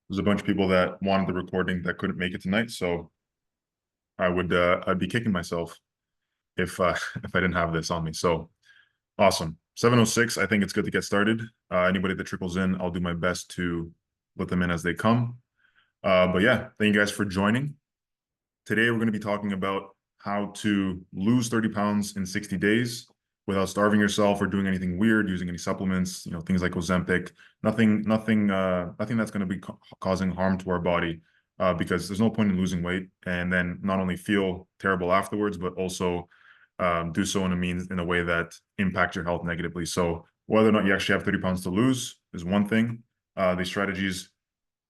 There's a bunch of people that wanted the recording that couldn't make it tonight, so I'd be kicking myself if if I didn't have this on me. So awesome. 7:06. I think it's good to get started. Anybody that trickles in, I'll do my best to let them in as they come. But yeah, thank you guys for joining. Today we're going to be talking about how to lose 30 pounds in 60 days without starving yourself or doing anything weird, using any supplements, things like Ozempic, nothing that's going to be causing harm to our body, because there's no point in losing weight and then not only feel terrible afterwards, but also do so in a way that impacts your health negatively. So whether or not you actually have 30 pounds to lose is one thing. These strategies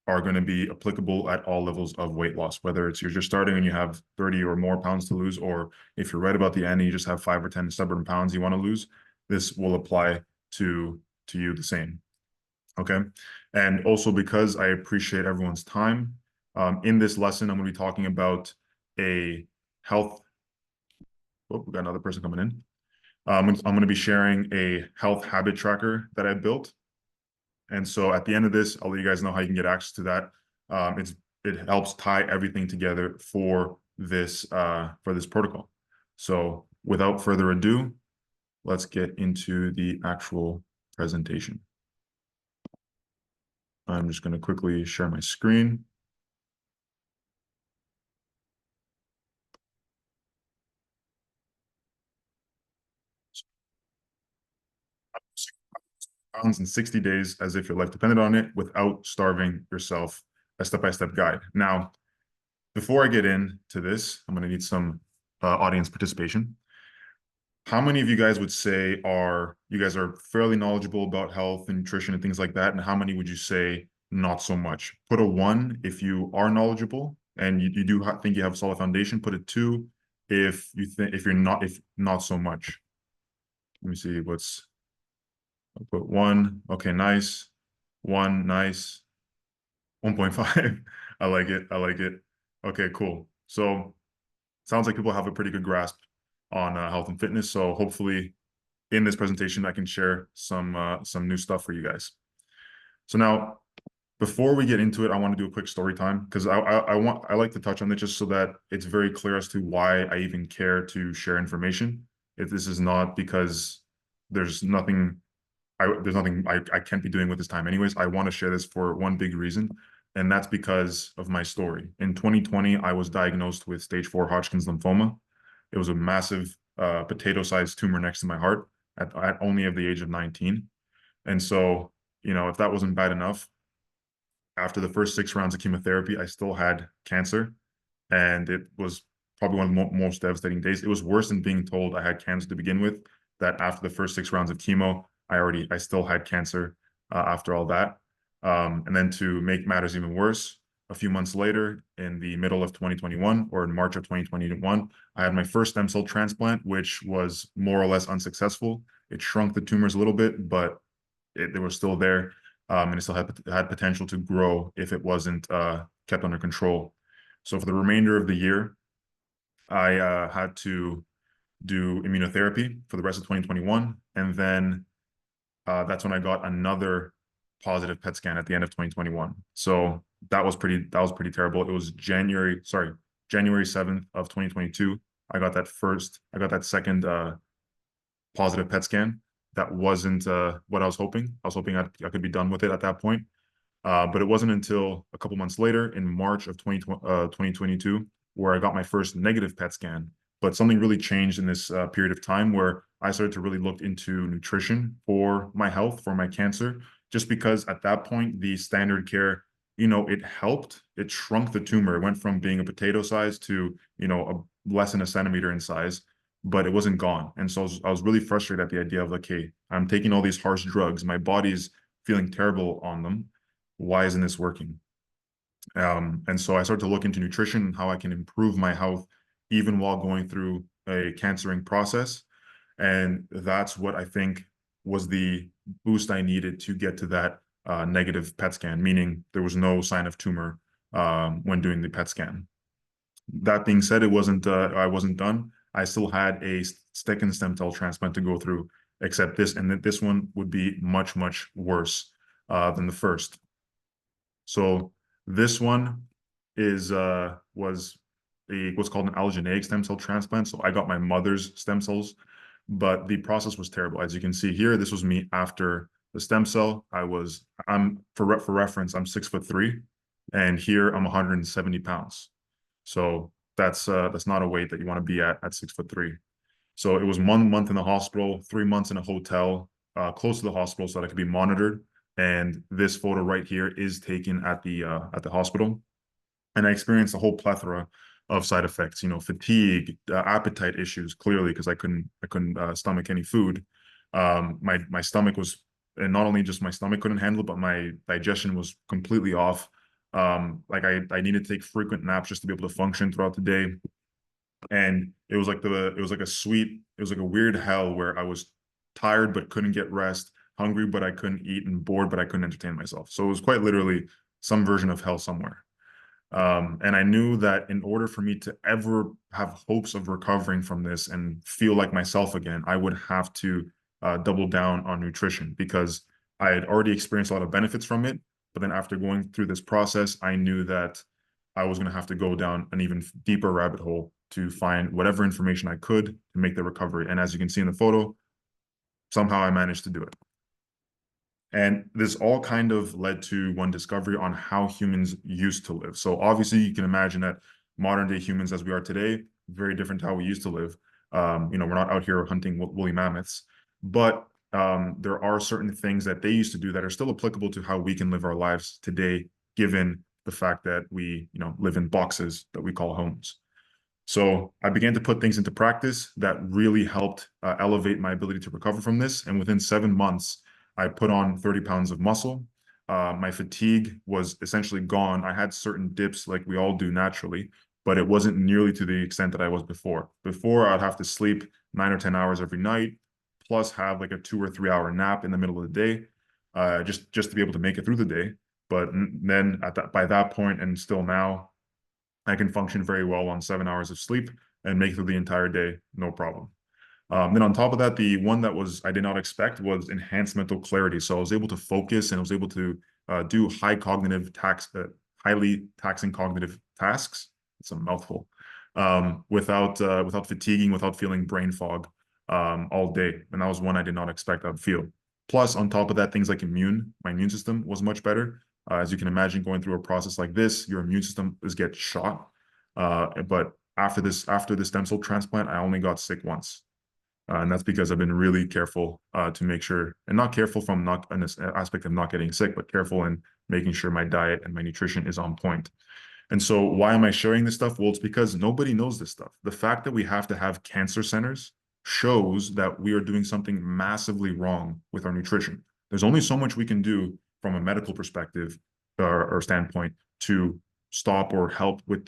are going to be applicable at all levels of weight loss, whether it's you're just starting and you have 30 or more pounds to lose, or if you're right about the end and you just have 5 or 10 stubborn pounds you want to lose, this will apply to you the same. Okay. And also, because I appreciate everyone's time, in this lesson, I'm going to be talking about a health. Oh, we got another person coming in. I'm going to be sharing a health habit tracker that I built. And so at the end of this, I'll let you guys know how you can get access to that. It helps tie everything together for this protocol. So without further ado, let's get into the actual presentation. I'm just going to quickly share my screen. Pounds in 60 days as if your life depended on it without starving yourself, a step-by-step guide. Now, before I get into this, I'm going to need some audience participation. How many of you guys would say you guys are fairly knowledgeable about health and nutrition and things like that? And how many would you say not so much? Put a 1 if you are knowledgeable and you do think you have a solid foundation. Put a 2 if not so much. Let me see I'll put 1. Okay, nice. 1, nice. 1.5. I like it. I like it. Okay, cool. So sounds like people have a pretty good grasp on health and fitness. So hopefully in this presentation, I can share some new stuff for you guys. So now, before we get into it, I want to do a quick story time because I like to touch on it just so that it's very clear as to why I even care to share information. If this is not because there's nothing I can't be doing with this time anyways. I want to share this for one big reason, and that's because of my story. In 2020, I was diagnosed with stage 4 Hodgkin's lymphoma. It was a massive potato-sized tumor next to my heart at only at the age of 19. And so, if that wasn't bad enough, after the first 6 rounds of chemotherapy, I still had cancer, and it was probably one of the most devastating days. It was worse than being told I had cancer to begin with, that after the first 6 rounds of chemo, I still had cancer after all that. And then to make matters even worse, a few months later, in the middle of 2021 or in March of 2021, I had my first stem cell transplant, which was more or less unsuccessful. It shrunk the tumors a little bit, but they were still there, and it still had potential to grow if it wasn't kept under control. So for the remainder of the year, I had to do immunotherapy for the rest of 2021, and then that's when I got another positive PET scan at the end of 2021. So that was pretty terrible. It was January 7th of 2022. I got that second positive PET scan. That wasn't what I was hoping. I was hoping I could be done with it at that point. But it wasn't until a couple months later, in March of 2022, where I got my first negative PET scan. But something really changed in this period of time where I started to really look into nutrition for my health, for my cancer, just because at that point, the standard care, it helped. It shrunk the tumor. It went from being a potato size to, less than a centimeter in size, but it wasn't gone. And so I was really frustrated at the idea of, okay, I'm taking all these harsh drugs. My body's feeling terrible on them. Why isn't this working? And so I started to look into nutrition and how I can improve my health even while going through a cancering process. And that's what I think was the boost I needed to get to that negative PET scan, meaning there was no sign of tumor when doing the PET scan. That being said, I wasn't done. I still had a second stem cell transplant to go through, except this one would be much, much worse than the first. So This one is was a what's called an allogeneic stem cell transplant. So I got my mother's stem cells, but the process was terrible. As you can see here, this was me after the stem cell. I'm for reference, I'm 6'3", and here I'm 170 pounds. So that's not a weight that you want to be at 6'3". So it was 1 month in the hospital, 3 months in a hotel, close to the hospital, so that I could be monitored. And this photo right here is taken at the hospital, and I experienced a whole plethora of side effects. You know, fatigue, appetite issues, clearly because I couldn't stomach any food. My stomach was, and not only just my stomach couldn't handle it, but my digestion was completely off. Like I needed to take frequent naps just to be able to function throughout the day. And it was like a weird hell where I was tired but couldn't get rest, hungry but I couldn't eat, and bored but I couldn't entertain myself. So it was quite literally some version of hell somewhere. And I knew that in order for me to ever have hopes of recovering from this and feel like myself again, I would have to double down on nutrition, because I had already experienced a lot of benefits from it. But then after going through this process, I knew that I was going to have to go down an even deeper rabbit hole to find whatever information I could to make the recovery. And as you can see in the photo, somehow I managed to do it. And this all kind of led to one discovery on how humans used to live. So obviously you can imagine that modern day humans as we are today, very different to how we used to live. You know, we're not out here hunting woolly mammoths, but there are certain things that they used to do that are still applicable to how we can live our lives today, given the fact that we, you know, live in boxes that we call homes. So I began to put things into practice that really helped elevate my ability to recover from this. And within 7 months, I put on 30 pounds of muscle. My fatigue was essentially gone. I had certain dips like we all do naturally, but it wasn't nearly to the extent that I was before. Before, I'd have to sleep 9 or 10 hours every night, plus have like a 2 or 3 hour nap in the middle of the day, just to be able to make it through the day. But then by that point, and still now, I can function very well on 7 hours of sleep and make it through the entire day, no problem. Then on top of that, the one that I did not expect was enhanced mental clarity. So I was able to focus and I was able to do highly taxing cognitive tasks. It's a mouthful. Without fatiguing, without feeling brain fog all day. And that was one I did not expect I'd feel. Plus, on top of that, things like my immune system was much better. As you can imagine, going through a process like this, your immune system gets shot. But after the stem cell transplant, I only got sick once. And that's because I've been really careful to make sure, and not careful from not an aspect of not getting sick, but careful in making sure my diet and my nutrition is on point. And so why am I sharing this stuff? Well, it's because nobody knows this stuff. The fact that we have to have cancer centers shows that we are doing something massively wrong with our nutrition. There's only so much we can do from a medical perspective or standpoint to stop or help with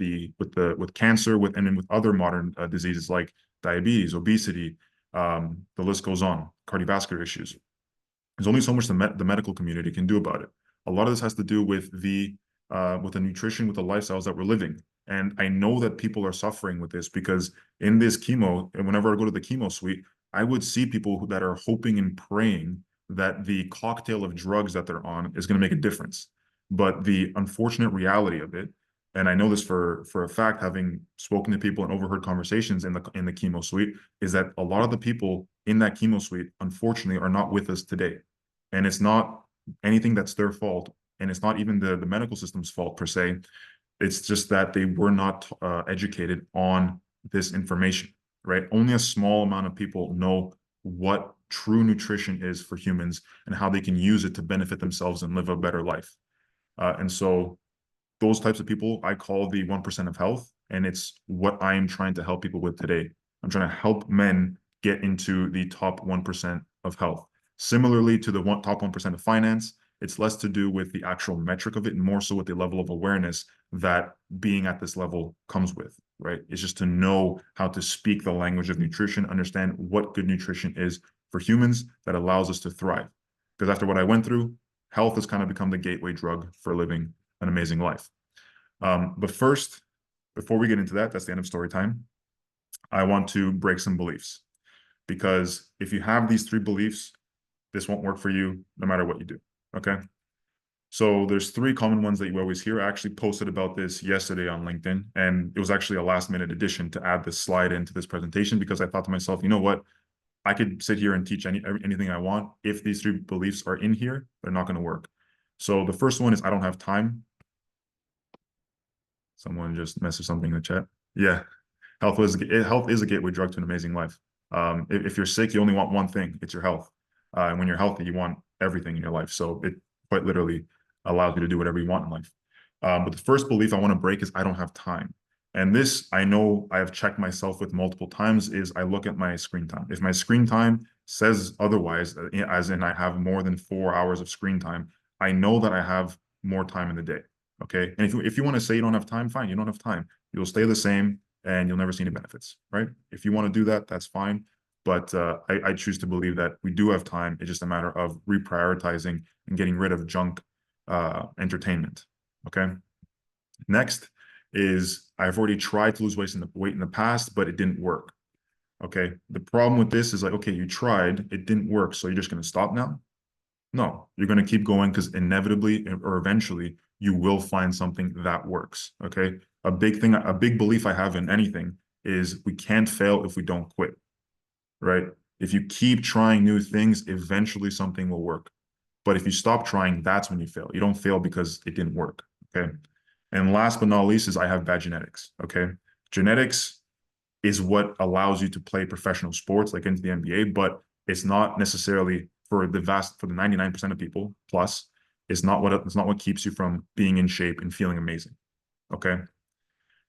cancer, and then with other modern diseases like diabetes, obesity, the list goes on, cardiovascular issues. There's only so much the medical community can do about it. A lot of this has to do with the nutrition, with the lifestyles that we're living. And I know that people are suffering with this because in this chemo, and whenever I go to the chemo suite, I would see people that are hoping and praying that the cocktail of drugs that they're on is going to make a difference. But the unfortunate reality of it, and I know this for a fact, having spoken to people and overheard conversations in the chemo suite, is that a lot of the people in that chemo suite, unfortunately, are not with us today. And it's not anything that's their fault, and it's not even the medical system's fault per se. It's just that they were not educated on this information, right? Only a small amount of people know what true nutrition is for humans and how they can use it to benefit themselves and live a better life. And so those types of people I call the 1% of health, and it's what I am trying to help people with today. I'm trying to help men get into the top 1% of health. Similarly to the top 1% of finance, it's less to do with the actual metric of it and more so with the level of awareness that being at this level comes with, right? It's just to know how to speak the language of nutrition, understand what good nutrition is for humans that allows us to thrive. Because after what I went through, health has kind of become the gateway drug for living an amazing life. But first, before we get into that, that's the end of story time. I want to break some beliefs, because if you have these 3 beliefs, this won't work for you no matter what you do. Okay. So there's three common ones that you always hear. I actually posted about this yesterday on LinkedIn, and it was actually a last minute addition to add this slide into this presentation because I thought to myself, you know what? I could sit here and teach anything I want. If these three beliefs are in here, they're not going to work. So the first one is I don't have time. Someone just messaged something in the chat. Yeah, health is a gateway drug to an amazing life. If you're sick, you only want one thing. It's your health. And when you're healthy, you want everything in your life. So it quite literally allows you to do whatever you want in life. But the first belief I want to break is I don't have time. And this, I know I have checked myself with multiple times, is I look at my screen time. If my screen time says otherwise, as in I have more than 4 hours of screen time, I know that I have more time in the day. Okay. And if you want to say you don't have time, fine, you don't have time. You'll stay the same and you'll never see any benefits, right? If you want to do that, that's fine. But I choose to believe that we do have time. It's just a matter of reprioritizing and getting rid of junk entertainment. Okay. Next is I've already tried to lose weight in the past, but it didn't work. Okay. The problem with this is like, okay, you tried, it didn't work. So you're just going to stop now? No, you're going to keep going because inevitably or eventually you will find something that works. Okay. A big belief I have in anything is we can't fail if we don't quit. Right. If you keep trying new things, eventually something will work. But if you stop trying, that's when you fail. You don't fail because it didn't work. Okay. And last but not least is I have bad genetics. Okay. Genetics is what allows you to play professional sports like into the NBA, but it's not necessarily for the 99% of people plus, it's not what keeps you from being in shape and feeling amazing. Okay.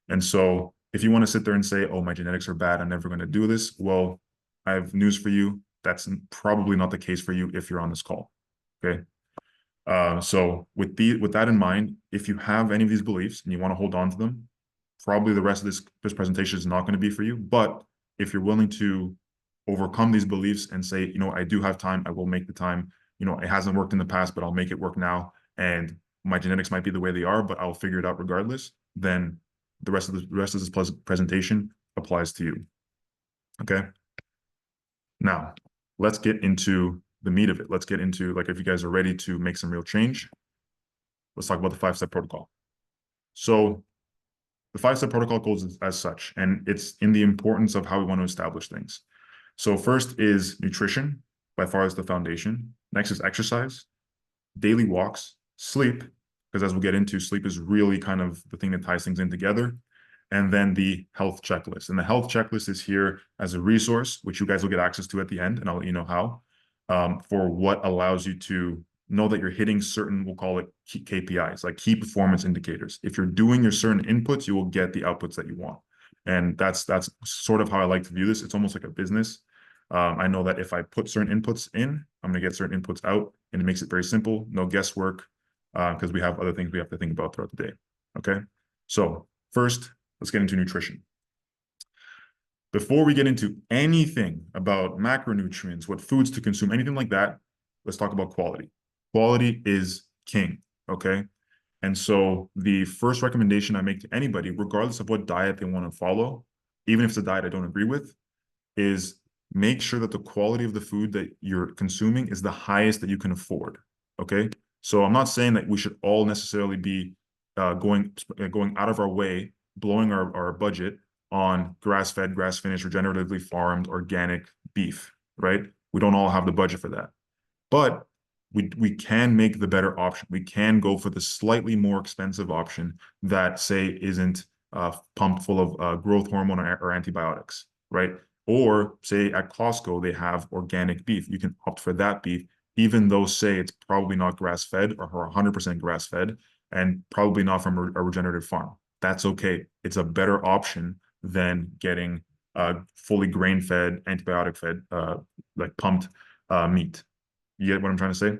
And so if you want to sit there and say, oh, my genetics are bad, I'm never going to do this. Well, I have news for you. That's probably not the case for you if you're on this call. Okay. So with that in mind, if you have any of these beliefs and you want to hold on to them, probably the rest of this presentation is not going to be for you. But if you're willing to overcome these beliefs and say, you know, I do have time, I will make the time. You know, it hasn't worked in the past, but I'll make it work now. And my genetics might be the way they are, but I'll figure it out regardless. Then the rest of this presentation applies to you. Okay. Now, let's get into the meat of it. Let's get into, like, if you guys are ready to make some real change, let's talk about the 5-step protocol. So the 5-step protocol goes as such, and it's in the importance of how we want to establish things. So first is nutrition, by far is the foundation. Next is exercise, daily walks, sleep, because as we'll get into, sleep is really kind of the thing that ties things in together. And then the health checklist. And the health checklist is here as a resource, which you guys will get access to at the end, and I'll let you know how, for what allows you to know that you're hitting certain, we'll call it KPIs, like key performance indicators. If you're doing your certain inputs, you will get the outputs that you want. And that's sort of how I like to view this. It's almost like a business. I know that if I put certain inputs in, I'm going to get certain inputs out, and it makes it very simple, no guesswork, because we have other things we have to think about throughout the day. Okay. So first, let's get into nutrition. Before we get into anything about macronutrients, what foods to consume, anything like that, let's talk about quality. Quality is king, okay? And so the first recommendation I make to anybody, regardless of what diet they want to follow, even if it's a diet I don't agree with, is make sure that the quality of the food that you're consuming is the highest that you can afford, okay? So I'm not saying that we should all necessarily be going out of our way, blowing our budget on grass-fed, grass-finished, regeneratively farmed, organic beef, right? We don't all have the budget for that. But we can make the better option. We can go for the slightly more expensive option that, say, isn't pumped full of growth hormone or antibiotics, right? Or say at Costco, they have organic beef. You can opt for that beef, even though, say, it's probably not grass-fed or 100% grass-fed and probably not from a regenerative farm. That's okay. It's a better option than getting fully grain-fed, antibiotic-fed, like pumped meat. You get what I'm trying to say?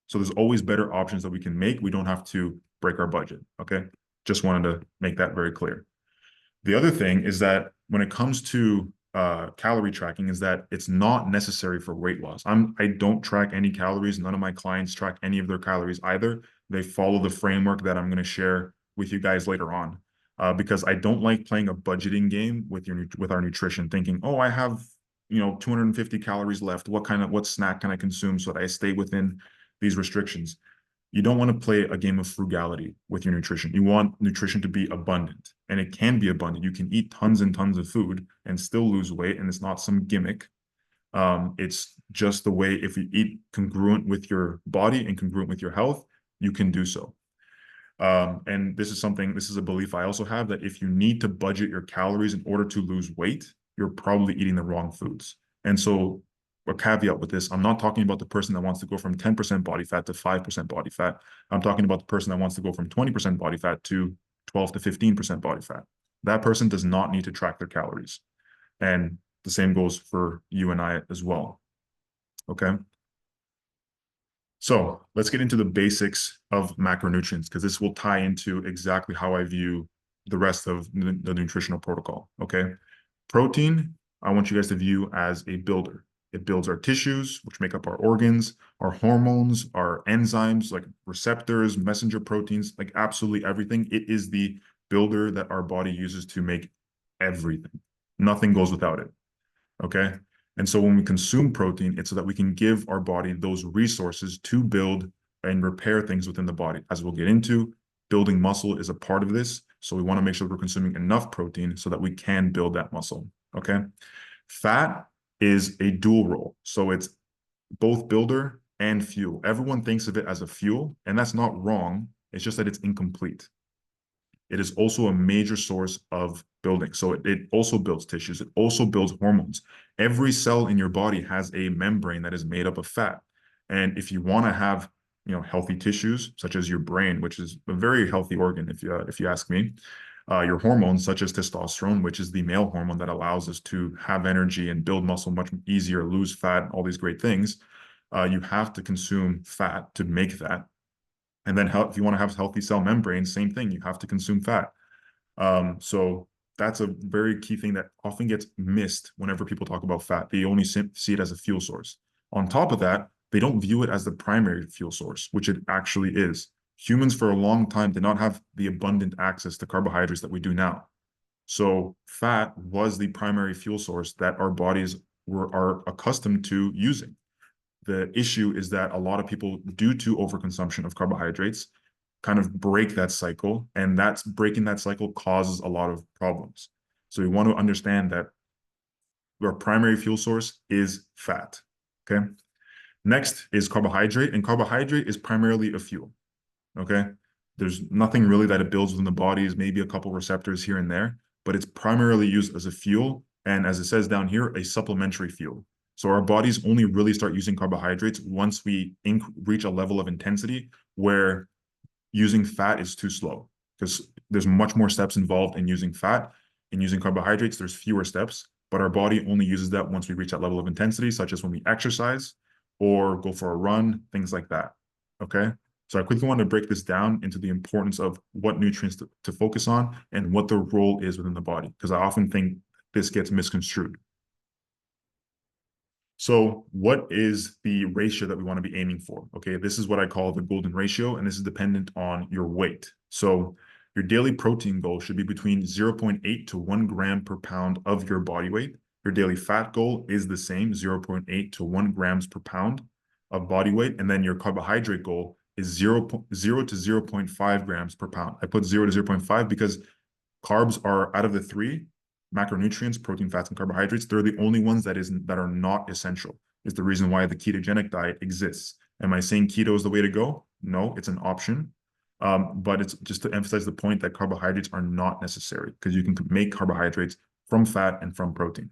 So there's always better options that we can make. We don't have to break our budget, okay? Just wanted to make that very clear. The other thing is that when it comes to calorie tracking is that it's not necessary for weight loss. I don't track any calories. None of my clients track any of their calories either. They follow the framework that I'm going to share with you guys later on. Because I don't like playing a budgeting game with our nutrition, thinking, oh, I have 250 calories left. What snack can I consume so that I stay within these restrictions? You don't want to play a game of frugality with your nutrition. You want nutrition to be abundant, and it can be abundant. You can eat tons and tons of food and still lose weight, and it's not some gimmick. It's just the way, if you eat congruent with your body and congruent with your health, you can do so. And this is a belief I also have, that if you need to budget your calories in order to lose weight, you're probably eating the wrong foods. And so a caveat with this, I'm not talking about the person that wants to go from 10% body fat to 5% body fat. I'm talking about the person that wants to go from 20% body fat to 12 to 15% body fat. That person does not need to track their calories. And the same goes for you and I as well. Okay. So let's get into the basics of macronutrients, because this will tie into exactly how I view the rest of the nutritional protocol. Okay. Protein, I want you guys to view as a builder. It builds our tissues, which make up our organs, our hormones, our enzymes, like receptors, messenger proteins, like absolutely everything. It is the builder that our body uses to make everything. Nothing goes without it. Okay. And so when we consume protein, it's so that we can give our body those resources to build and repair things within the body. As we'll get into, building muscle is a part of this. So we want to make sure we're consuming enough protein so that we can build that muscle. Okay. Fat is a dual role. So it's both builder and fuel. Everyone thinks of it as a fuel, and that's not wrong. It's just that it's incomplete. It is also a major source of building. So it also builds tissues. It also builds hormones. Every cell in your body has a membrane that is made up of fat. And if you want to have, healthy tissues, such as your brain, which is a very healthy organ, if you ask me, your hormones, such as testosterone, which is the male hormone that allows us to have energy and build muscle much easier, lose fat, all these great things, you have to consume fat to make that. And then if you want to have healthy cell membranes, same thing, you have to consume fat. So that's a very key thing that often gets missed whenever people talk about fat. They only see it as a fuel source. On top of that, they don't view it as the primary fuel source, which it actually is. Humans for a long time did not have the abundant access to carbohydrates that we do now. So fat was the primary fuel source that our bodies are accustomed to using. The issue is that a lot of people, due to overconsumption of carbohydrates, kind of break that cycle, and that's breaking that cycle causes a lot of problems. So we want to understand that our primary fuel source is fat. Okay. Next is carbohydrate, and carbohydrate is primarily a fuel. Okay. There's nothing really that it builds within the body, is maybe a couple receptors here and there, but it's primarily used as a fuel. And as it says down here, a supplementary fuel. So our bodies only really start using carbohydrates once we reach a level of intensity where using fat is too slow, because there's much more steps involved in using fat. In using carbohydrates, there's fewer steps, but our body only uses that once we reach that level of intensity, such as when we exercise or go for a run, things like that. Okay. So I quickly want to break this down into the importance of what nutrients to focus on and what the role is within the body, because I often think this gets misconstrued. So what is the ratio that we want to be aiming for? Okay, this is what I call the golden ratio, and this is dependent on your weight. So your daily protein goal should be between 0.8 to 1 gram per pound of your body weight. Your daily fat goal is the same, 0.8 to 1 grams per pound of body weight. And then your carbohydrate goal is 0 to 0.5 grams per pound. I put 0 to 0.5 because carbs are, out of the three macronutrients, protein, fats, and carbohydrates, they're the only ones that are not essential. It's the reason why the ketogenic diet exists. Am I saying keto is the way to go? No, it's an option. But it's just to emphasize the point that carbohydrates are not necessary, because you can make carbohydrates from fat and from protein.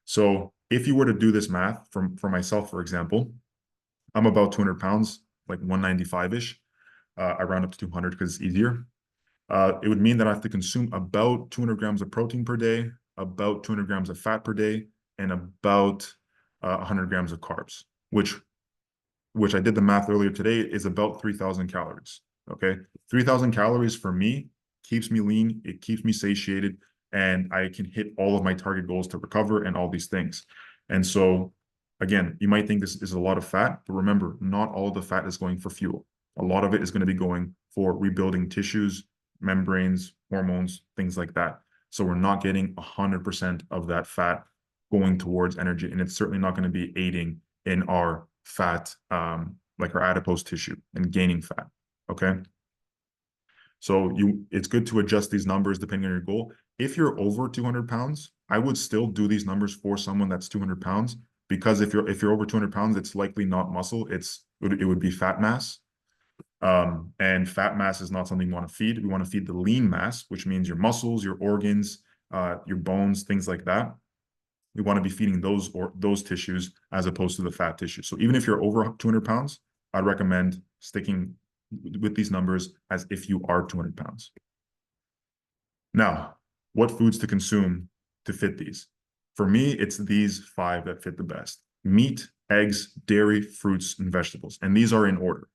So if you were to do this math for myself, for example, I'm about 200 pounds, like 195-ish. I round up to 200 because it's easier. It would mean that I have to consume about 200 grams of protein per day, about 200 grams of fat per day, and about 100 grams of carbs, which I did the math earlier today, is about 3,000 calories. Okay. 3,000 calories for me keeps me lean. It keeps me satiated, and I can hit all of my target goals to recover and all these things. And so again, you might think this is a lot of fat, but remember, not all of the fat is going for fuel. A lot of it is going to be going for rebuilding tissues, membranes, hormones, things like that. So we're not getting 100% of that fat going towards energy, and it's certainly not going to be aiding in our fat like our adipose tissue, and gaining fat. Okay. So it's good to adjust these numbers depending on your goal. If you're over 200 pounds, I would still do these numbers for someone that's 200 pounds, because if you're over 200 pounds, it's likely not muscle. It would be fat mass. And fat mass is not something we want to feed. We want to feed the lean mass, which means your muscles, your organs, your bones, things like that. We want to be feeding those tissues as opposed to the fat tissue. So even if you're over 200 pounds, I'd recommend sticking with these numbers as if you are 200 pounds. Now, what foods to consume to fit these? For me, it's these 5 that fit the best: meat, eggs, dairy, fruits, and vegetables. And these are in order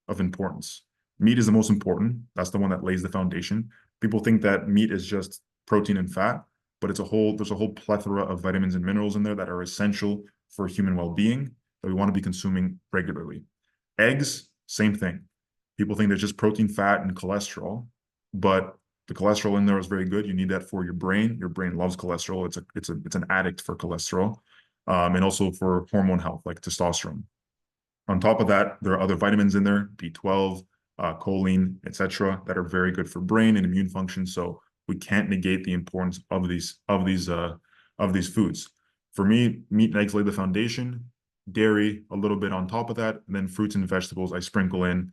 of importance. Meat is the most important. That's the one that lays the foundation. People think that meat is just protein and fat, but there's a whole plethora of vitamins and minerals in there that are essential for human well-being that we want to be consuming regularly. Eggs, same thing. People think there's just protein, fat, and cholesterol, but the cholesterol in there is very good. You need that for your brain. Your brain loves cholesterol. It's an addict for cholesterol, and also for hormone health, like testosterone. On top of that, there are other vitamins in there, B12, choline, etc., that are very good for brain and immune function. So we can't negate the importance of these foods. For me, meat and eggs lay the foundation. Dairy, a little bit on top of that, and then fruits and vegetables I sprinkle in,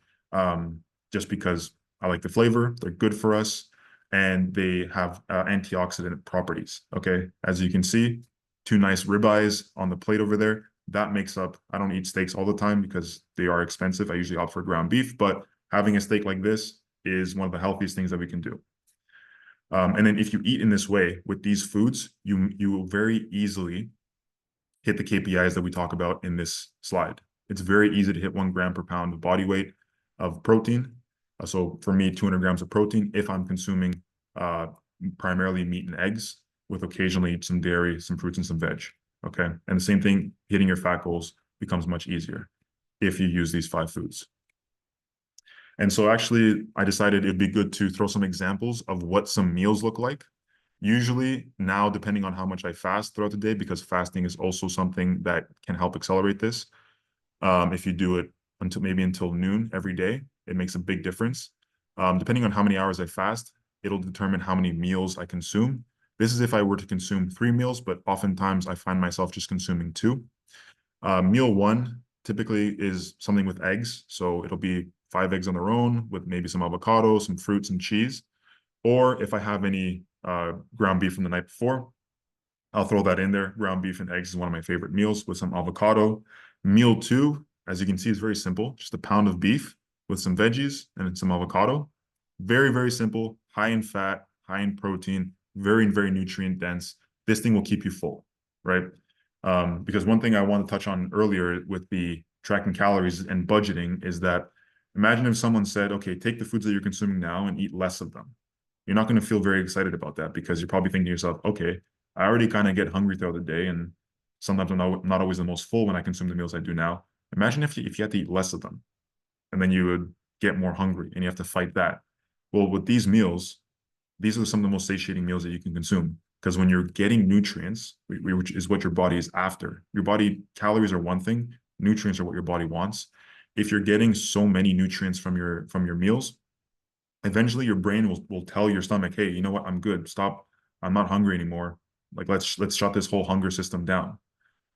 just because I like the flavor. They're good for us, and they have antioxidant properties. Okay, as you can see, 2 nice ribeyes on the plate over there. That makes up, I don't eat steaks all the time because they are expensive. I usually opt for ground beef, but having a steak like this is one of the healthiest things that we can do. And then if you eat in this way with these foods, you will very easily hit the KPIs that we talk about in this slide. It's very easy to hit 1 gram per pound of body weight of protein. So for me, 200 grams of protein if I'm consuming primarily meat and eggs, with occasionally some dairy, some fruits, and some veg. Okay. And the same thing, hitting your fat goals becomes much easier if you use these 5 foods. And so actually, I decided it'd be good to throw some examples of what some meals look like. Usually now, depending on how much I fast throughout the day, because fasting is also something that can help accelerate this. If you do it until noon every day, it makes a big difference. Depending on how many hours I fast, it'll determine how many meals I consume. This is if I were to consume 3 meals, but oftentimes I find myself just consuming 2. Meal 1 typically is something with eggs. So it'll be 5 eggs on their own with maybe some avocado, some fruits, and cheese. Or if I have any ground beef from the night before, I'll throw that in there. Ground beef and eggs is one of my favorite meals with some avocado. Meal 2, as you can see, is very simple. Just a pound of beef with some veggies and some avocado. Very, very simple, high in fat, high in protein, very, very nutrient dense. This thing will keep you full, right? Because one thing I want to touch on earlier with the tracking calories and budgeting is that imagine if someone said, okay, take the foods that you're consuming now and eat less of them. You're not going to feel very excited about that, because you're probably thinking to yourself, okay, I already kind of get hungry throughout the day, and sometimes I'm not always the most full when I consume the meals I do now. Imagine if you had to eat less of them, and then you would get more hungry and you have to fight that. Well, with these meals, these are some of the most satiating meals that you can consume, because when you're getting nutrients, which is what your body is after. Your body, calories are one thing, nutrients are what your body wants. If you're getting so many nutrients from your meals, eventually your brain will tell your stomach, hey, you know what, I'm good, stop, I'm not hungry anymore. Like let's shut this whole hunger system down.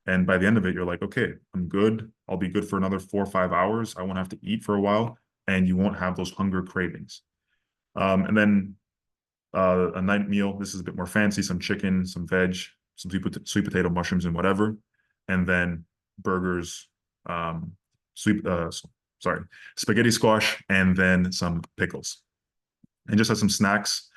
And by the end of it, you're like, okay, I'm good. I'll be good for another 4 or 5 hours. I won't have to eat for a while, and you won't have those hunger cravings. And then a night meal, this is a bit more fancy, some chicken, some veg, some sweet potato, mushrooms, and whatever. And then burgers, spaghetti squash, and then some pickles. And just have some snacks,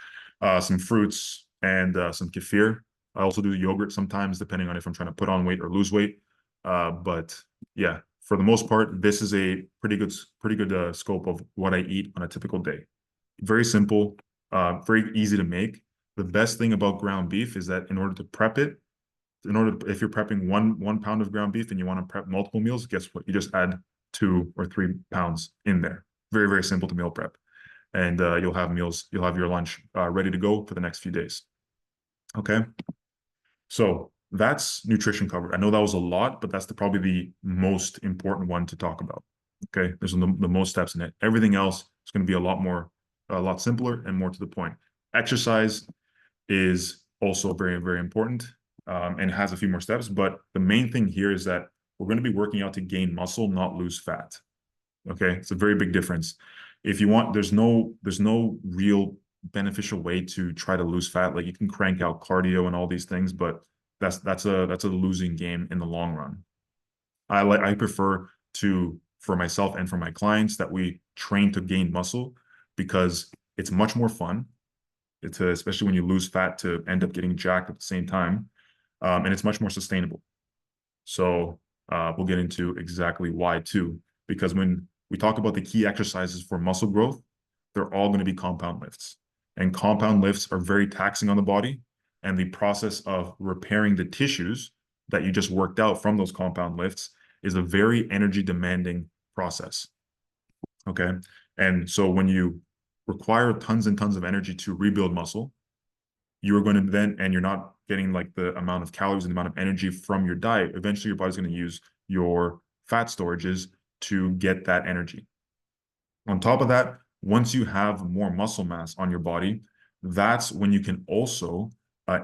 some fruits, and some kefir. I also do yogurt sometimes, depending on if I'm trying to put on weight or lose weight. But yeah, for the most part, this is a pretty good scope of what I eat on a typical day. Very simple, very easy to make. The best thing about ground beef is that in order to prep it, if you're prepping one pound of ground beef and you want to prep multiple meals, guess what? You just add 2 or 3 pounds in there. Very, very simple to meal prep. And you'll have your lunch ready to go for the next few days. Okay. So that's nutrition covered. I know that was a lot, but that's probably the most important one to talk about. Okay, there's the most steps in it. Everything else is going to be a lot simpler and more to the point. Exercise is also very, very important, and has a few more steps. But the main thing here is that we're going to be working out to gain muscle, not lose fat. Okay, it's a very big difference. If you want, there's no real beneficial way to try to lose fat. Like you can crank out cardio and all these things, but that's a losing game in the long run. I prefer to, for myself and for my clients, that we train to gain muscle because it's much more fun. It's especially when you lose fat to end up getting jacked at the same time, and it's much more sustainable. So we'll get into exactly why too, because when we talk about the key exercises for muscle growth, they're all going to be compound lifts, and compound lifts are very taxing on the body. And the process of repairing the tissues that you just worked out from those compound lifts is a very energy demanding process. Okay. And so when you require tons and tons of energy to rebuild muscle, you are going to then, and you're not getting like the amount of calories and the amount of energy from your diet, eventually your body's going to use your fat storages to get that energy. On top of that, once you have more muscle mass on your body, that's when you can also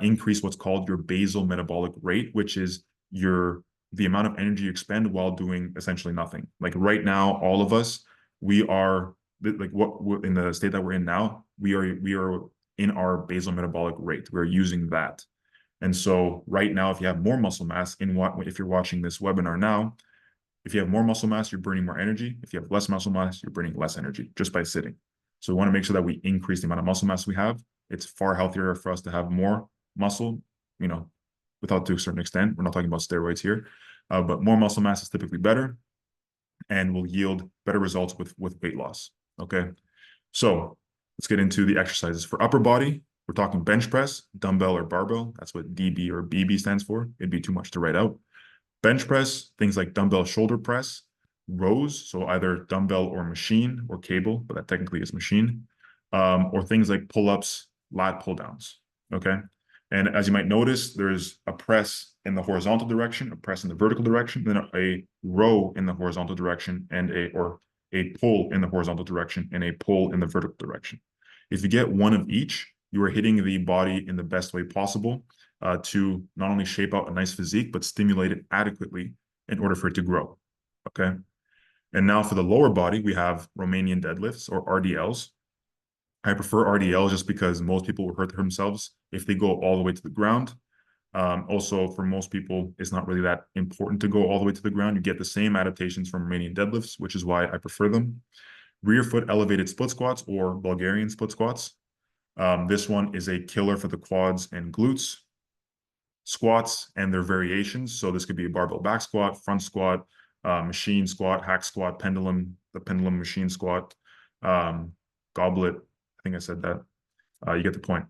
increase what's called your basal metabolic rate, which is the amount of energy you expend while doing essentially nothing. Like right now, all of us, we are like what in the state that we're in now, we are in our basal metabolic rate. We're using that. And so right now, if you have more muscle mass in if you're watching this webinar now, if you have more muscle mass, you're burning more energy. If you have less muscle mass, you're burning less energy just by sitting. So we want to make sure that we increase the amount of muscle mass we have. It's far healthier for us to have more muscle, you know, without to a certain extent. We're not talking about steroids here, but more muscle mass is typically better and will yield better results with weight loss. Okay, so let's get into the exercises. For upper body, we're talking bench press, dumbbell or barbell. That's what DB or BB stands for. It'd be too much to write out. Bench press, things like dumbbell shoulder press, rows, so either dumbbell or machine or cable, but that technically is machine, or things like pull-ups, lat pull-downs, okay? And as you might notice, there's a press in the horizontal direction, a press in the vertical direction, then a row in the horizontal direction, and a pull in the horizontal direction, and a pull in the vertical direction. If you get one of each, you are hitting the body in the best way possible to not only shape out a nice physique, but stimulate it adequately in order for it to grow, okay? And now for the lower body, we have Romanian deadlifts or RDLs. I prefer RDL just because most people will hurt themselves if they go all the way to the ground. Also, for most people, it's not really that important to go all the way to the ground. You get the same adaptations from Romanian deadlifts, which is why I prefer them. Rear foot elevated split squats or Bulgarian split squats. This one is a killer for the quads and glutes. Squats and their variations. So this could be a barbell back squat, front squat, machine squat, hack squat, pendulum, the pendulum machine squat, goblet. I think I said that. You get the point.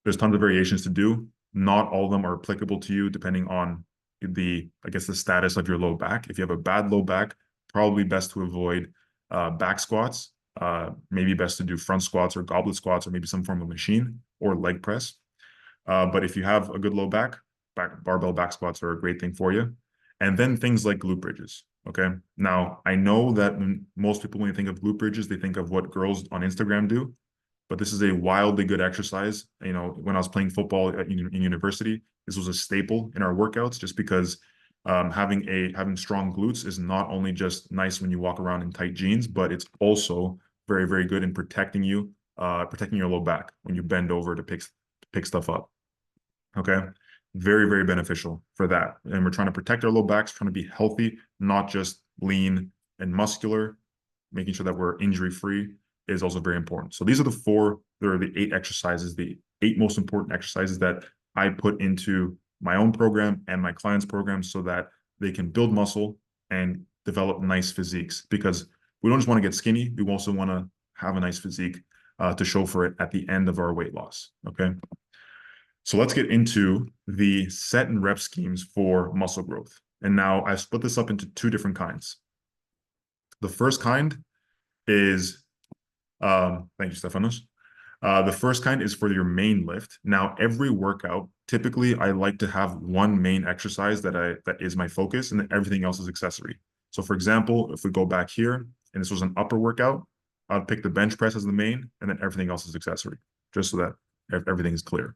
There's tons of variations to do. Not all of them are applicable to you depending on I guess, the status of your low back. If you have a bad low back, probably best to avoid back squats. Maybe best to do front squats or goblet squats or maybe some form of machine or leg press. But if you have a good low back, barbell back squats are a great thing for you. And then things like glute bridges. Okay. Now, I know that most people, when you think of glute bridges, they think of what girls on Instagram do. But this is a wildly good exercise. You know, when I was playing football in university, this was a staple in our workouts just because having strong glutes is not only just nice when you walk around in tight jeans, but it's also very, very good in protecting your low back when you bend over to pick stuff up. Okay. Very, very beneficial for that. And we're trying to protect our low backs, trying to be healthy, not just lean and muscular. Making sure that we're injury free is also very important. So these are the 8 exercises, the 8 most important exercises that I put into my own program and my clients' programs so that they can build muscle and develop nice physiques, because we don't just want to get skinny. We also want to have a nice physique to show for it at the end of our weight loss. Okay. So let's get into the set and rep schemes for muscle growth. And now I split this up into 2 different kinds. The first kind is, thank you, Stefanos. The first kind is for your main lift. Now, every workout, typically I like to have one main exercise that is my focus, and then everything else is accessory. So for example, if we go back here and this was an upper workout, I'd pick the bench press as the main and then everything else is accessory, just so that everything is clear.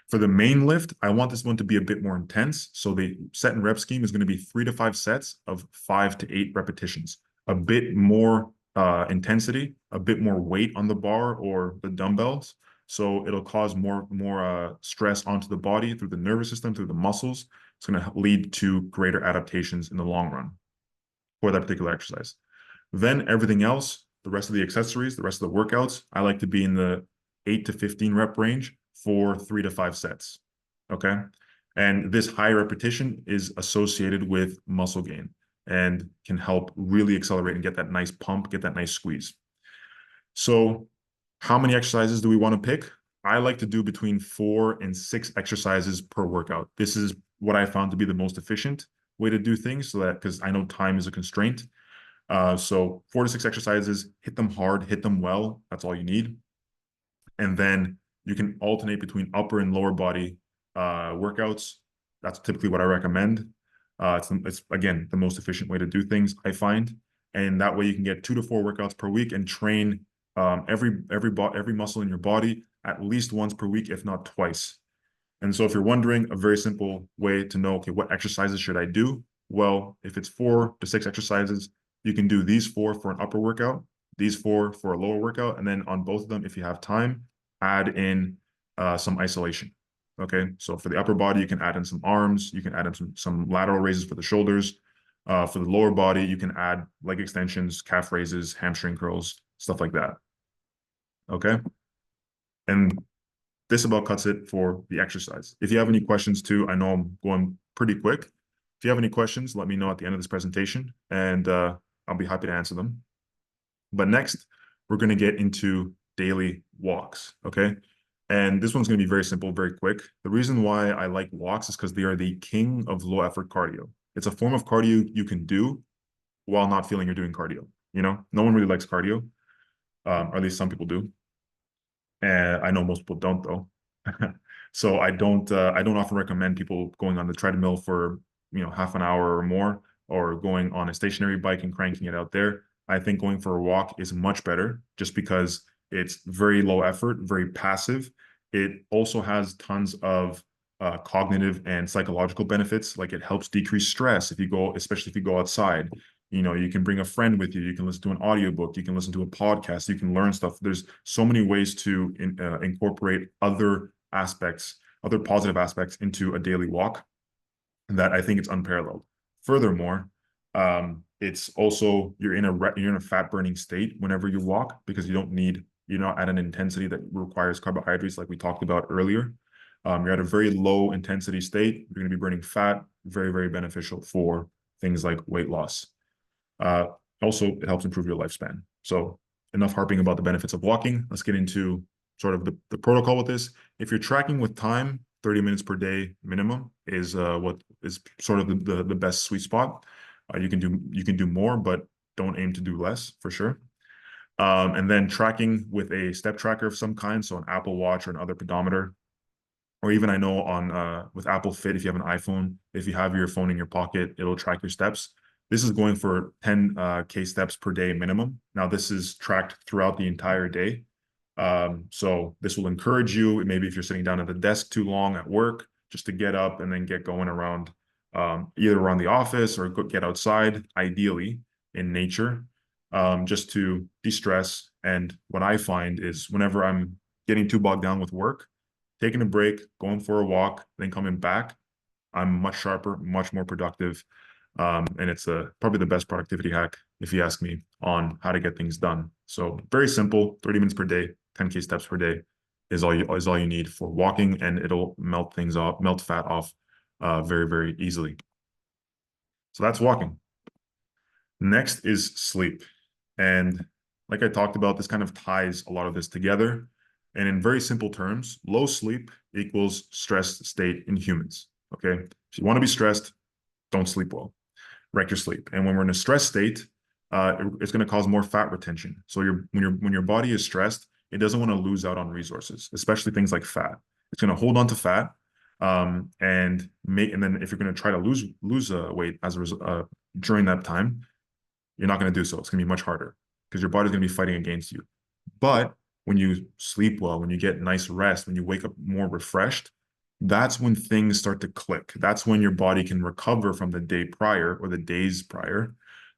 For the main lift, I want this one to be a bit more intense. So the set and rep scheme is going to be 3 to 5 sets of 5 to 8 repetitions, a bit more intensity, a bit more weight on the bar or the dumbbells. So it'll cause more stress onto the body through the nervous system, through the muscles. It's going to lead to greater adaptations in the long run for that particular exercise. Then everything else, the rest of the accessories, the rest of the workouts, I like to be in the 8 to 15 rep range for 3 to 5 sets. Okay. And this high repetition is associated with muscle gain and can help really accelerate and get that nice pump, get that nice squeeze. So how many exercises do we want to pick? I like to do between 4 and 6 exercises per workout. This is what I found to be the most efficient way to do things, so that, because I know time is a constraint. So 4 to 6 exercises, hit them hard, hit them well. That's all you need. And then you can alternate between upper and lower body workouts. That's typically what I recommend. It's again the most efficient way to do things, I find, and that way you can get 2 to 4 workouts per week and train every muscle in your body at least once per week, if not twice. And so if you're wondering, a very simple way to know, okay, what exercises should I do? Well, if it's 4 to 6 exercises, you can do these 4 for an upper workout, these 4 for a lower workout, and then on both of them, if you have time, add in some isolation. Okay, so for the upper body, you can add in some arms, you can add in some lateral raises for the shoulders. For the lower body, you can add leg extensions, calf raises, hamstring curls, stuff like that. Okay, and this about cuts it for the exercise. If you have any questions too, I know I'm going pretty quick. If you have any questions, let me know at the end of this presentation, and I'll be happy to answer them. But next, we're going to get into daily walks, okay? And this one's going to be very simple, very quick. The reason why I like walks is because they are the king of low effort cardio. It's a form of cardio you can do while not feeling you're doing cardio. You know, no one really likes cardio, or at least some people do. And I know most people don't, though. So I don't often recommend people going on the treadmill for, half an hour or more, or going on a stationary bike and cranking it out there. I think going for a walk is much better, just because it's very low effort, very passive. It also has tons of cognitive and psychological benefits. Like, it helps decrease stress if you go, especially if you go outside. You can bring a friend with you. You can listen to an audiobook. You can listen to a podcast. You can learn stuff. There's so many ways to incorporate other aspects, other positive aspects into a daily walk, that I think it's unparalleled. Furthermore, it's also, you're in a fat burning state whenever you walk, because you're not at an intensity that requires carbohydrates like we talked about earlier. You're at a very low intensity state. You're going to be burning fat. Very, very beneficial for things like weight loss. Also, it helps improve your lifespan. So enough harping about the benefits of walking. Let's get into sort of the protocol with this. If you're tracking with time, 30 minutes per day minimum is what is sort of the best sweet spot. You can do more, but don't aim to do less, for sure. And then tracking with a step tracker of some kind, so an Apple Watch or another pedometer, or even, I know on with Apple Fit, if you have an iPhone, if you have your phone in your pocket, it'll track your steps. This is going for 10K steps per day minimum. Now, this is tracked throughout the entire day. So this will encourage you, maybe if you're sitting down at the desk too long at work, just to get up and then get going around, either around the office or get outside, ideally in nature, just to de-stress. And what I find is, whenever I'm getting too bogged down with work, taking a break, going for a walk, then coming back, I'm much sharper, much more productive. And it's probably the best productivity hack, if you ask me, on how to get things done. So very simple, 30 minutes per day, 10K steps per day is all you need for walking, and it'll melt fat off very, very easily. So that's walking. Next is sleep. And like I talked about, this kind of ties a lot of this together. And in very simple terms, low sleep equals stressed state in humans. Okay. If you want to be stressed, don't sleep well. Wreck your sleep. And when we're in a stress state, it's going to cause more fat retention. So when your body is stressed, it doesn't want to lose out on resources, especially things like fat. It's going to hold on to fat, and then if you're going to try to lose weight as a result, during that time, you're not going to do so. It's going to be much harder because your body's going to be fighting against you. But when you sleep well, when you get nice rest, when you wake up more refreshed, that's when things start to click. That's when your body can recover from the day prior or the days prior,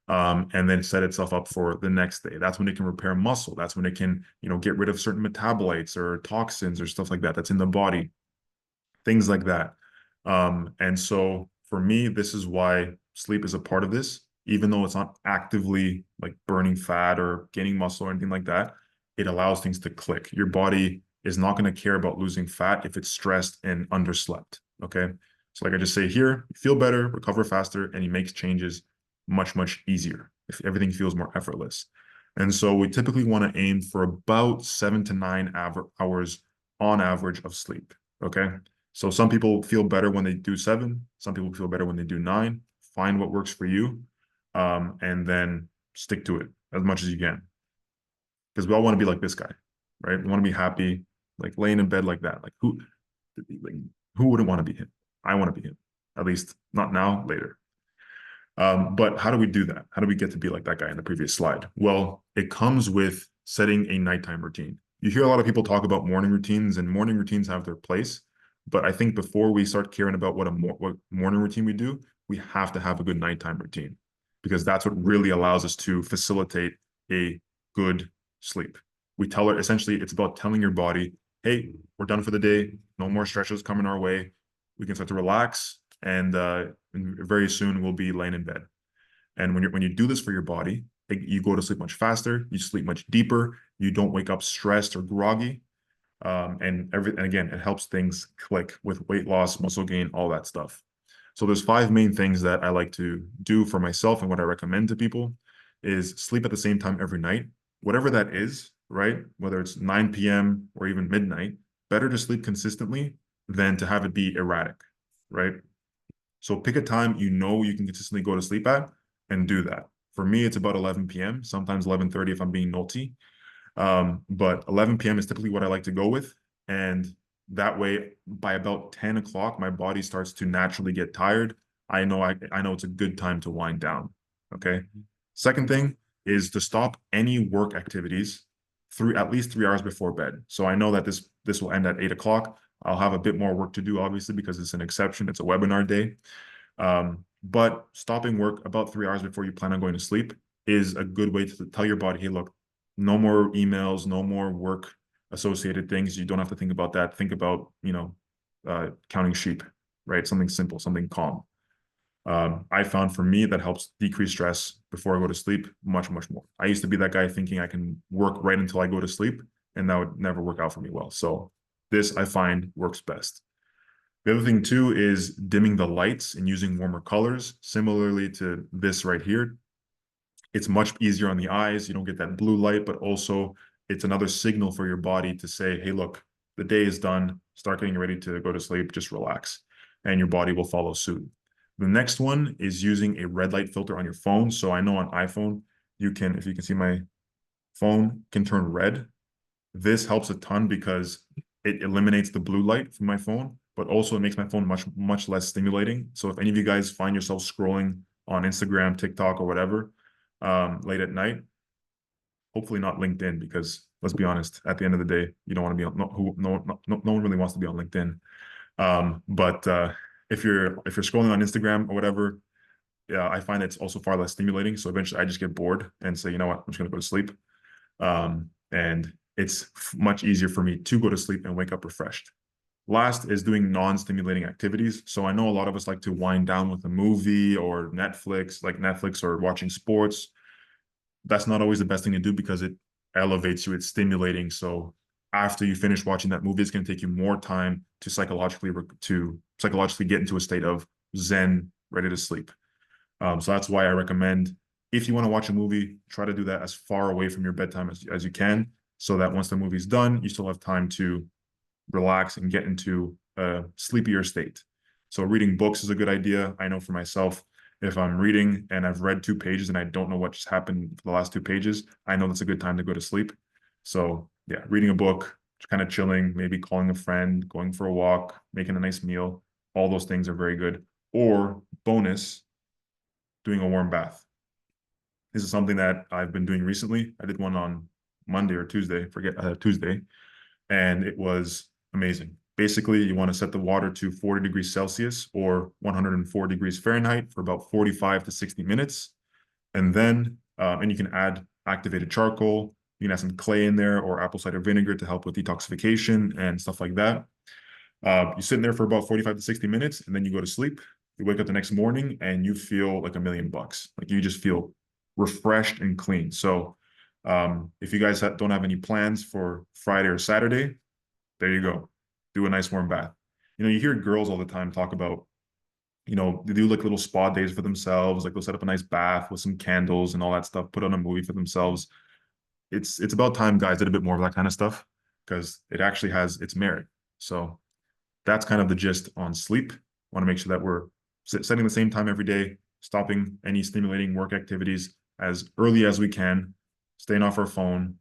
and then set itself up for the next day. That's when it can repair muscle. That's when it can, get rid of certain metabolites or toxins or stuff like that that's in the body, things like that. And so for me, this is why sleep is a part of this, even though it's not actively like burning fat or gaining muscle or anything like that. It allows things to click. Your body is not going to care about losing fat if it's stressed and underslept. Okay. So, like I just say here, you feel better, recover faster, and you make changes much, much easier if everything feels more effortless. And so, we typically want to aim for about 7 to 9 hours on average of sleep. Okay. So some people feel better when they do 7. Some people feel better when they do 9. Find what works for you, and then stick to it as much as you can. Because we all want to be like this guy, right? We want to be happy, like laying in bed like that. Like who wouldn't want to be him? I want to be him. At least not now, later. But how do we do that? How do we get to be like that guy in the previous slide? Well, it comes with setting a nighttime routine. You hear a lot of people talk about morning routines, and morning routines have their place. But I think before we start caring about what morning routine we do, we have to have a good nighttime routine, because that's what really allows us to facilitate a good sleep. Essentially, it's about telling your body, hey, we're done for the day. No more stretches coming our way. We can start to relax, and very soon we'll be laying in bed. And when you do this for your body, you go to sleep much faster. You sleep much deeper. You don't wake up stressed or groggy. And again, it helps things click with weight loss, muscle gain, all that stuff. So there's 5 main things that I like to do for myself, and what I recommend to people is sleep at the same time every night, whatever that is, right? Whether it's 9 p.m. or even midnight, better to sleep consistently than to have it be erratic, right? So pick a time you can consistently go to sleep at and do that. For me, it's about 11 p.m., sometimes 11:30 if I'm being naughty. But 11 p.m. is typically what I like to go with. And that way, by about 10 o'clock, my body starts to naturally get tired. I know it's a good time to wind down. Okay. Second thing is to stop any work activities at least 3 hours before bed. So I know that this will end at 8 o'clock. I'll have a bit more work to do, obviously, because it's an exception. It's a webinar day. But stopping work about 3 hours before you plan on going to sleep is a good way to tell your body, hey, look, no more emails, no more work associated things. You don't have to think about that. Think about, counting sheep, right? Something simple, something calm. I found for me that helps decrease stress before I go to sleep much, much more. I used to be that guy thinking I can work right until I go to sleep, and that would never work out for me well. So this I find works best. The other thing too is dimming the lights and using warmer colors. Similarly to this right here, it's much easier on the eyes. You don't get that blue light, but also it's another signal for your body to say, hey, look, the day is done. Start getting ready to go to sleep. Just relax. And your body will follow suit. The next one is using a red light filter on your phone. So I know on iPhone, if you can see my phone, can turn red. This helps a ton because it eliminates the blue light from my phone, but also it makes my phone much, much less stimulating. So if any of you guys find yourself scrolling on Instagram, TikTok, or whatever, late at night, hopefully not LinkedIn, because let's be honest, at the end of the day, you don't want to be on, no one really wants to be on LinkedIn. But if you're scrolling on Instagram or whatever, yeah, I find it's also far less stimulating. So eventually I just get bored and say, you know what, I'm just gonna go to sleep. And it's much easier for me to go to sleep and wake up refreshed. Last is doing non-stimulating activities. So I know a lot of us like to wind down with a movie or Netflix or watching sports. That's not always the best thing to do because it elevates you, it's stimulating. So after you finish watching that movie, it's going to take you more time to psychologically get into a state of zen, ready to sleep. So that's why I recommend, if you want to watch a movie, try to do that as far away from your bedtime as you can, so that once the movie's done, you still have time to relax and get into a sleepier state. So reading books is a good idea. I know for myself, if I'm reading and I've read 2 pages and I don't know what just happened for the last 2 pages, I know that's a good time to go to sleep. So yeah, reading a book, kind of chilling, maybe calling a friend, going for a walk, making a nice meal, all those things are very good. Or bonus, doing a warm bath. This is something that I've been doing recently. I did one on Monday or Tuesday, forget Tuesday, and it was amazing. Basically, you want to set the water to 40 degrees Celsius or 104 degrees Fahrenheit for about 45 to 60 minutes. And then, and you can add activated charcoal. You can add some clay in there or apple cider vinegar to help with detoxification and stuff like that. You sit in there for about 45 to 60 minutes, and then you go to sleep. You wake up the next morning and you feel like $1,000,000. Like you just feel refreshed and clean. So if you guys don't have any plans for Friday or Saturday, there you go. Do a nice warm bath. You hear girls all the time talk about, they do like little spa days for themselves. Like they'll set up a nice bath with some candles and all that stuff, put on a movie for themselves. It's about time guys did a bit more of that kind of stuff because it actually has its merit. So that's kind of the gist on sleep. Want to make sure that we're setting the same time every day, stopping any stimulating work activities as early as we can, staying off our phone,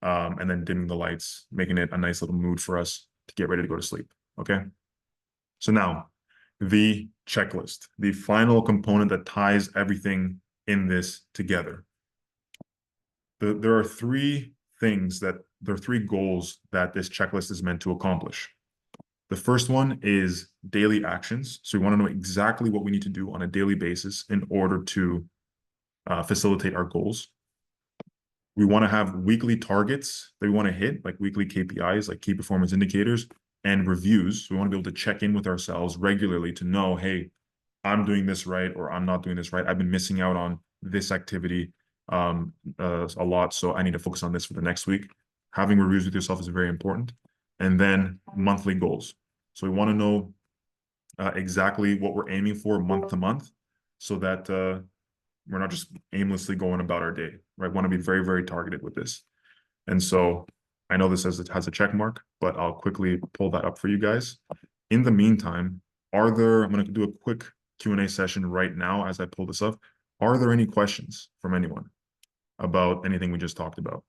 and then dimming the lights, making it a nice little mood for us to get ready to go to sleep. Okay. So now the checklist, the final component that ties everything in this together. There are three goals that this checklist is meant to accomplish. The first one is daily actions. So we want to know exactly what we need to do on a daily basis in order to facilitate our goals. We want to have weekly targets that we want to hit, like weekly KPIs, like key performance indicators, and reviews. So we want to be able to check in with ourselves regularly to know, hey, I'm doing this right, or I'm not doing this right. I've been missing out on this activity a lot, so I need to focus on this for the next week. Having reviews with yourself is very important. And then monthly goals. So we want to know exactly what we're aiming for month to month so that we're not just aimlessly going about our day, right? We want to be very, very targeted with this. And so I know this has a check mark, but I'll quickly pull that up for you guys. In the meantime, I'm going to do a quick Q&A session right now as I pull this up. Are there any questions from anyone about anything we just talked about?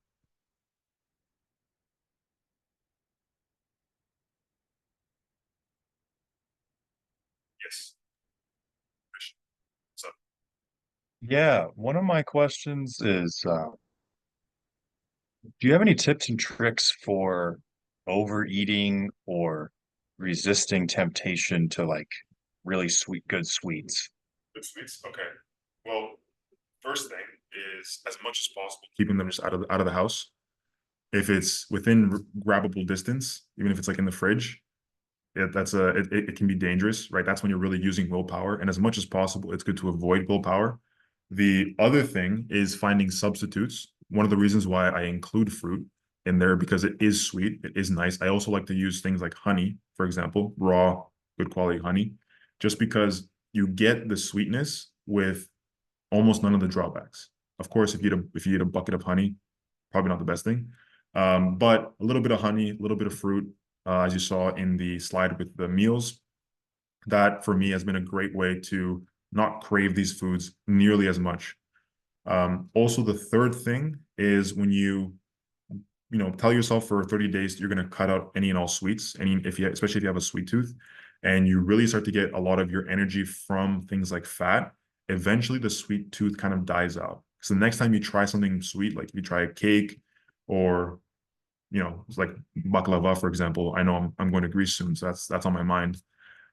Yes. What's up? Yeah, one of my questions is, do you have any tips and tricks for overeating or resisting temptation to like really good sweets? Good sweets. Okay. Well, first thing is as much as possible keeping them just out of the house. If it's within grabbable distance, even if it's like in the fridge, it can be dangerous, right? That's when you're really using willpower. And as much as possible, it's good to avoid willpower. The other thing is finding substitutes. One of the reasons why I include fruit in there because it is sweet, it is nice. I also like to use things like honey, for example, raw, good quality honey, just because you get the sweetness with almost none of the drawbacks. Of course, if you eat a bucket of honey, probably not the best thing. But a little bit of honey, a little bit of fruit, as you saw in the slide with the meals, that for me has been a great way to not crave these foods nearly as much. Also, the third thing is when tell yourself for 30 days you're going to cut out any and all sweets, especially if you have a sweet tooth, and you really start to get a lot of your energy from things like fat. Eventually, the sweet tooth kind of dies out. So the next time you try something sweet, like if you try a cake or it's like baklava, for example. I know I'm going to Greece soon, so that's on my mind.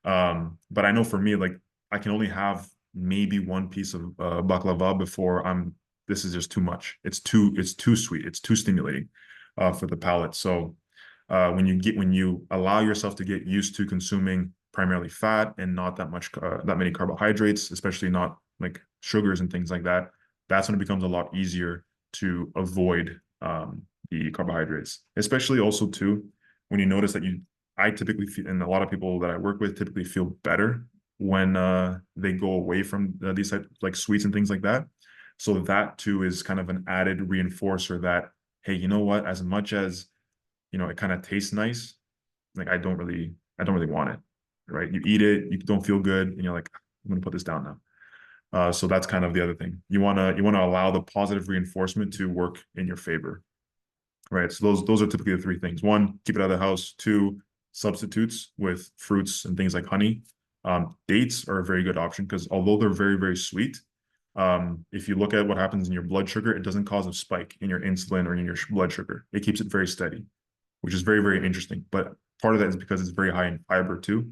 But I know for me, like I can only have maybe one piece of baklava before this is just too much. It's too sweet. It's too stimulating for the palate. So when you allow yourself to get used to consuming primarily fat and not that many carbohydrates, especially not like sugars and things like that, that's when it becomes a lot easier to avoid the carbohydrates. Especially also too, when you notice that I typically feel, and a lot of people that I work with typically feel better when they go away from these types like sweets and things like that. So that too is kind of an added reinforcer that, hey, you know what? As much as it kind of tastes nice, like I don't really want it, right? You eat it, you don't feel good, and you're like, I'm gonna put this down now. So that's kind of the other thing. You wanna allow the positive reinforcement to work in your favor, right? So those are typically the three things. One, keep it out of the house. Two, substitutes with fruits and things like honey. Dates are a very good option because although they're very, very sweet, If you look at what happens in your blood sugar, it doesn't cause a spike in your insulin or in your blood sugar. It keeps it very steady, which is very, very interesting. But part of that is because it's very high in fiber too.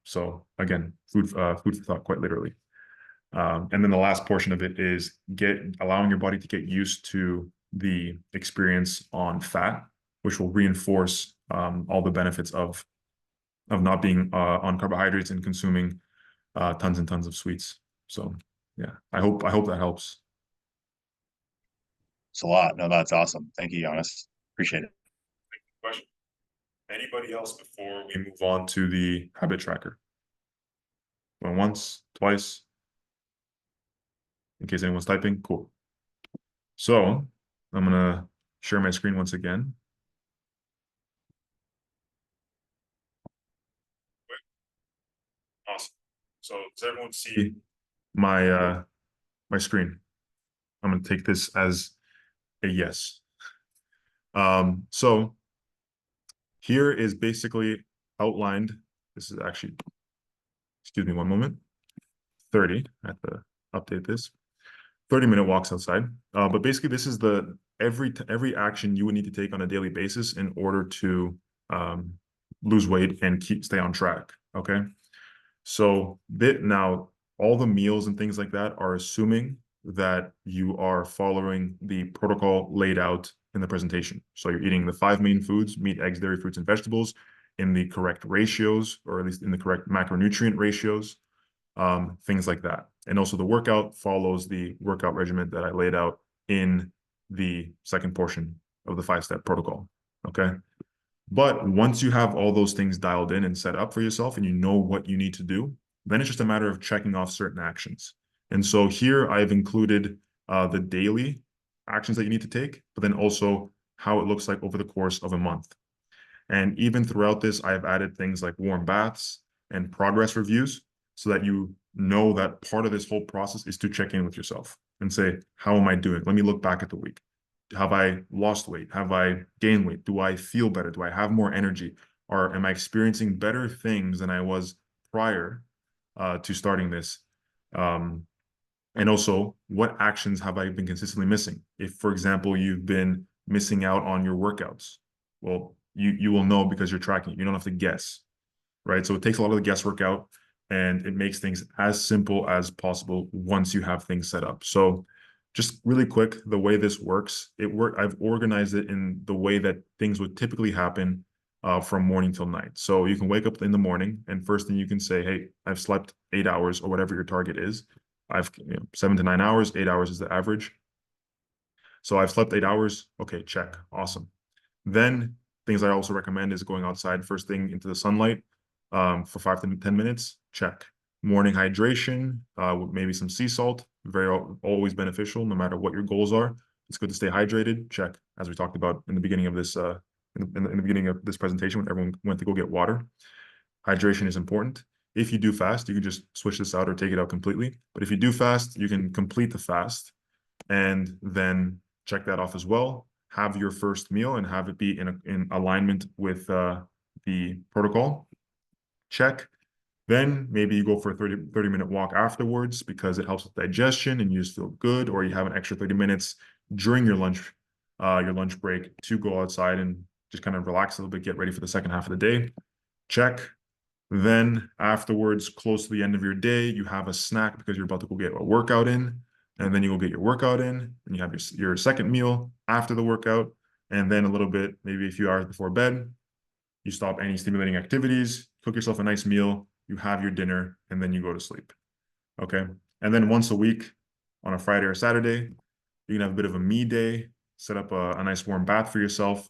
So again, food for thought, quite literally. And then the last portion of it is allowing your body to get used to the experience on fat, which will reinforce all the benefits of not being on carbohydrates and consuming tons and tons of sweets. So yeah, I hope that helps. It's a lot. No, that's awesome. Thank you, Giannis. Appreciate it. Question. Anybody else before we move on to the habit tracker? Going once, twice, in case anyone's typing. Cool. So I'm gonna share my screen once again. Awesome. So does everyone see my my screen? I'm gonna take this as a yes. So here is basically outlined. This is actually, excuse me one moment. 30. I have to update this. 30-minute walks outside. But basically, this is the every action you would need to take on a daily basis in order to lose weight and stay on track. Okay. So now all the meals and things like that are assuming that you are following the protocol laid out in the presentation. So you're eating the 5 main foods: meat, eggs, dairy, fruits, and vegetables, in the correct ratios, or at least in the correct macronutrient ratios, things like that. And also the workout follows the workout regimen that I laid out in the second portion of the 5-step protocol. Okay. But once you have all those things dialed in and set up for yourself and you know what you need to do, then it's just a matter of checking off certain actions. And so here I've included the daily actions that you need to take, but then also how it looks like over the course of a month. And even throughout this, I've added things like warm baths and progress reviews so that you know that part of this whole process is to check in with yourself and say, how am I doing? Let me look back at the week. Have I lost weight? Have I gained weight? Do I feel better? Do I have more energy? Or am I experiencing better things than I was prior to starting this? And also, what actions have I been consistently missing? If, for example, you've been missing out on your workouts, well, you will know because you're tracking. You don't have to guess, right? So it takes a lot of the guesswork out, and it makes things as simple as possible once you have things set up. So just really quick, the way this works, I've organized it in the way that things would typically happen from morning till night. So you can wake up in the morning, and first thing you can say, hey, I've slept 8 hours or whatever your target is. I've 7 to 9 hours, 8 hours is the average. So I've slept 8 hours. Okay, check. Awesome. Then things I also recommend is going outside first thing into the sunlight for 5 to 10 minutes. Check. Morning hydration with maybe some sea salt. Always beneficial no matter what your goals are. It's good to stay hydrated. Check. As we talked about in the beginning of this in the beginning of this presentation when everyone went to go get water. Hydration is important. If you do fast, you can just switch this out or take it out completely. But if you do fast, you can complete the fast and then check that off as well. Have your first meal and have it be in alignment with the protocol. Check. Then maybe you go for a 30-minute walk afterwards because it helps with digestion and you just feel good, or you have an extra 30 minutes during your lunch break to go outside and just kind of relax a little bit, get ready for the second half of the day. Check. Then afterwards, close to the end of your day, you have a snack because you're about to go get a workout in. And then you go get your workout in, and you have your second meal after the workout. And then a little bit, maybe a few hours before bed, you stop any stimulating activities, cook yourself a nice meal, you have your dinner, and then you go to sleep. Okay. And then once a week on a Friday or Saturday, you can have a bit of a me day, set up a nice warm bath for yourself,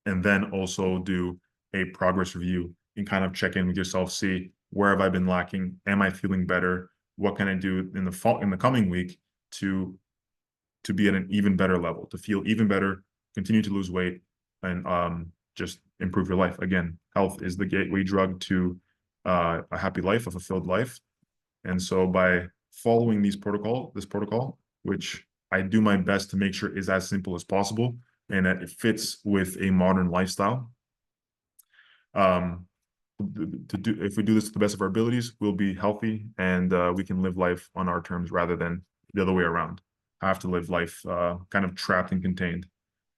and then also do a progress review and kind of check in with yourself, see where have I been lacking? Am I feeling better? What can I do in the coming week to be at an even better level, to feel even better, continue to lose weight, and just improve your life. Again, health is the gateway drug to a happy life, a fulfilled life. And so by following this protocol, which I do my best to make sure is as simple as possible and that it fits with a modern lifestyle, to do if we do this to the best of our abilities, we'll be healthy and we can live life on our terms rather than the other way around. I have to live life kind of trapped and contained.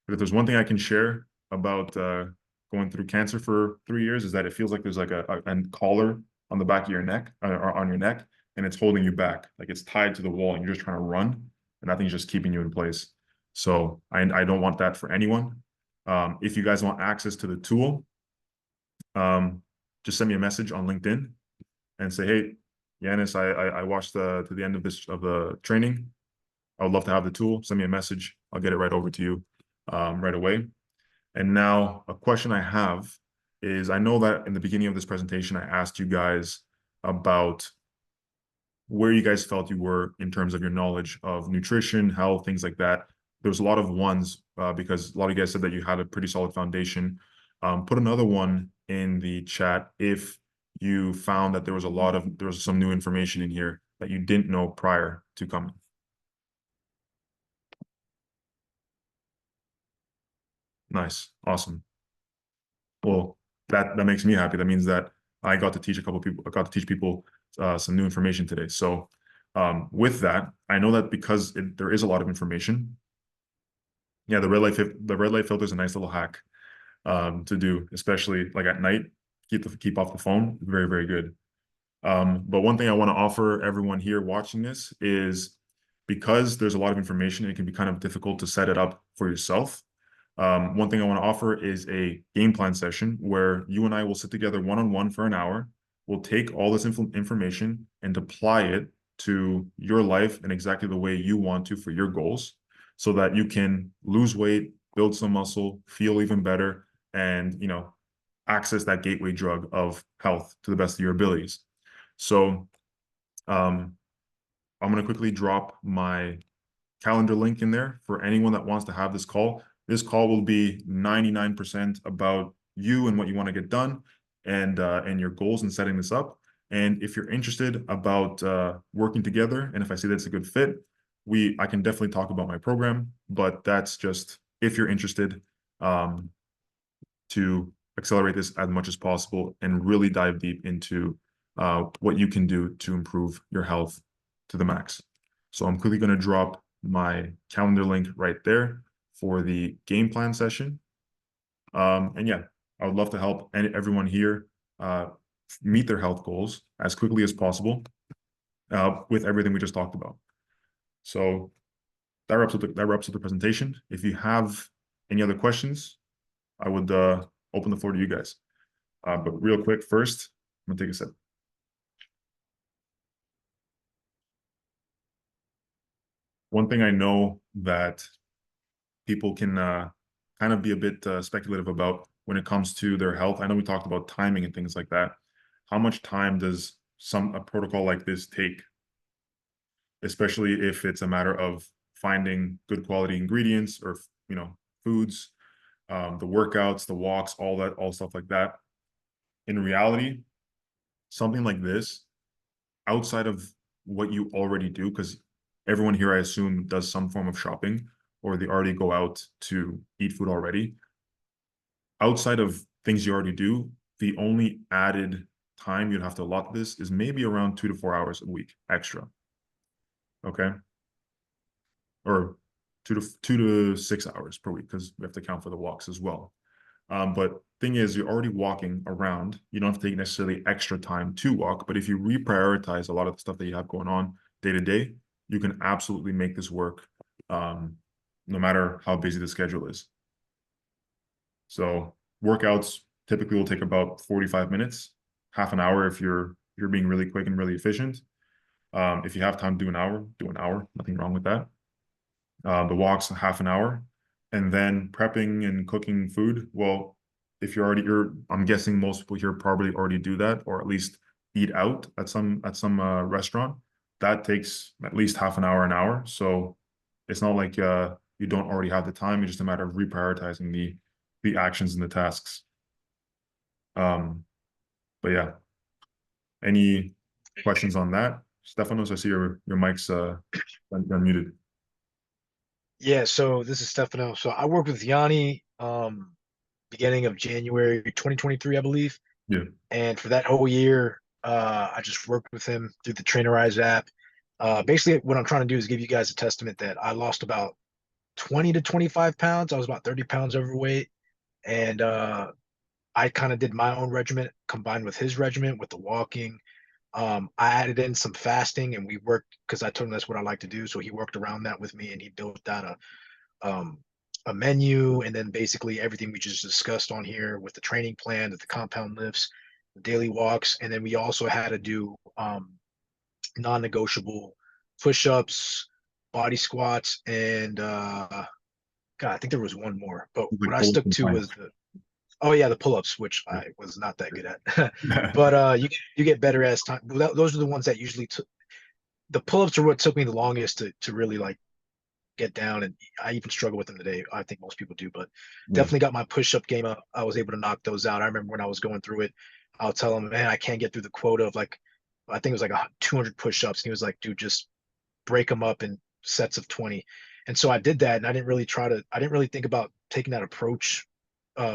But if there's one thing I can share about going through cancer for 3 years is that it feels like there's like a collar on the back of your neck or on your neck, and it's holding you back. Like it's tied to the wall, and you're just trying to run, and that thing's just keeping you in place. So I don't want that for anyone. If you guys want access to the tool, just send me a message on LinkedIn and say, hey, Yanis, I watched to the end of the training. I would love to have the tool. Send me a message. I'll get it right over to you right away. And now a question I have is, I know that in the beginning of this presentation, I asked you guys about where you guys felt you were in terms of your knowledge of nutrition, health, things like that. There's a lot of ones because a lot of you guys said that you had a pretty solid foundation. Put another one in the chat if you found that there was some new information in here that you didn't know prior to coming. Nice, awesome. Well, that makes me happy. That means that I got to teach people some new information today. So with that, I know that because there is a lot of information. Yeah, the red light filter is a nice little hack to do, especially like at night. Keep off the phone. Very, very good. But one thing I want to offer everyone here watching this is, because there's a lot of information, it can be kind of difficult to set it up for yourself. One thing I want to offer is a game plan session where you and I will sit together one-on-one for an hour. We'll take all this information and apply it to your life in exactly the way you want to for your goals, so that you can lose weight, build some muscle, feel even better, and access that gateway drug of health to the best of your abilities. So I'm going to quickly drop my calendar link in there for anyone that wants to have this call. This call will be 99% about you and what you want to get done, and your goals and setting this up. And if you're interested about working together, and if I see that's a good fit, I can definitely talk about my program. But that's just if you're interested to accelerate this as much as possible and really dive deep into what you can do to improve your health to the max. So I'm quickly going to drop my calendar link right there for the game plan session. And yeah, I would love to help everyone here meet their health goals as quickly as possible with everything we just talked about. So that wraps up the presentation. If you have any other questions, I would open the floor to you guys. But real quick, first, I'm gonna take a sip. One thing I know that people can kind of be a bit speculative about when it comes to their health. I know we talked about timing and things like that. How much time does a protocol like this take? Especially if it's a matter of finding good quality ingredients or foods, the workouts, the walks, all stuff like that. In reality, something like this, outside of what you already do, because everyone here, I assume, does some form of shopping, or they already go out to eat food already. Outside of things you already do, the only added time you'd have to allot this is maybe around 2 to 4 hours a week extra. Okay. Or 2 to 6 hours per week, because we have to account for the walks as well. But thing is, you're already walking around. You don't have to take necessarily extra time to walk, but if you reprioritize a lot of the stuff that you have going on day to day, you can absolutely make this work, no matter how busy the schedule is. So workouts typically will take about 45 minutes, half an hour if you're being really quick and really efficient. If you have time to do an hour, nothing wrong with that. The walks half an hour, and then prepping and cooking food. Well, if I'm guessing most people here probably already do that, or at least eat out at some restaurant. That takes at least half an hour. So it's not like you don't already have the time. It's just a matter of reprioritizing the actions and the tasks. But yeah, any questions on that? Stefanos, I see your mic's unmuted. Yeah, so this is Stefano. So I worked with Yanni beginning of January 2023, I believe. Yeah. And for that whole year, I just worked with him through the Trainerize app. Basically, what I'm trying to do is give you guys a testament that I lost about 20 to 25 pounds. I was about 30 pounds overweight. And I kind of did my own regimen combined with his regimen with the walking. I added in some fasting and we worked because I told him that's what I like to do. So he worked around that with me and he built out um, a menu and then basically everything we just discussed on here with the training plan, the compound lifts, the daily walks. And then we also had to do non-negotiable push-ups, body squats, and God, I think there was one more. But It's what like I pull-ups stuck and to was planks. oh yeah, the pull-ups, which I was not that good at. But you get better as time. Those are the ones that usually took the pull-ups are what took me the longest to really like get down, and I even struggle with them today. I think most people do, but Yeah. definitely got my push-up game up. I was able to knock those out. I remember when I was going through it, I'll tell him, man, I can't get through the quota of like I think it was like 200 push-ups, and he was like, dude, just break them up in sets of 20. And so I did that, and I didn't really think about taking that approach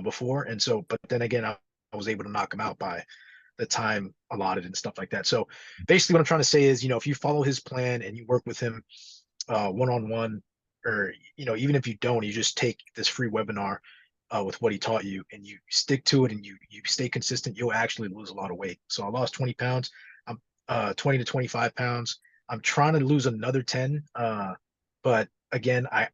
before, and so but then again, I was able to knock them out by the time allotted and stuff like that. So basically what I'm trying to say is, if you follow his plan and you work with him one-on-one, or even if you don't, you just take this free webinar with what he taught you and you stick to it and you stay consistent, you'll actually lose a lot of weight. So I lost 20 pounds. I'm 20 to 25 pounds. I'm trying to lose another 10. But again, I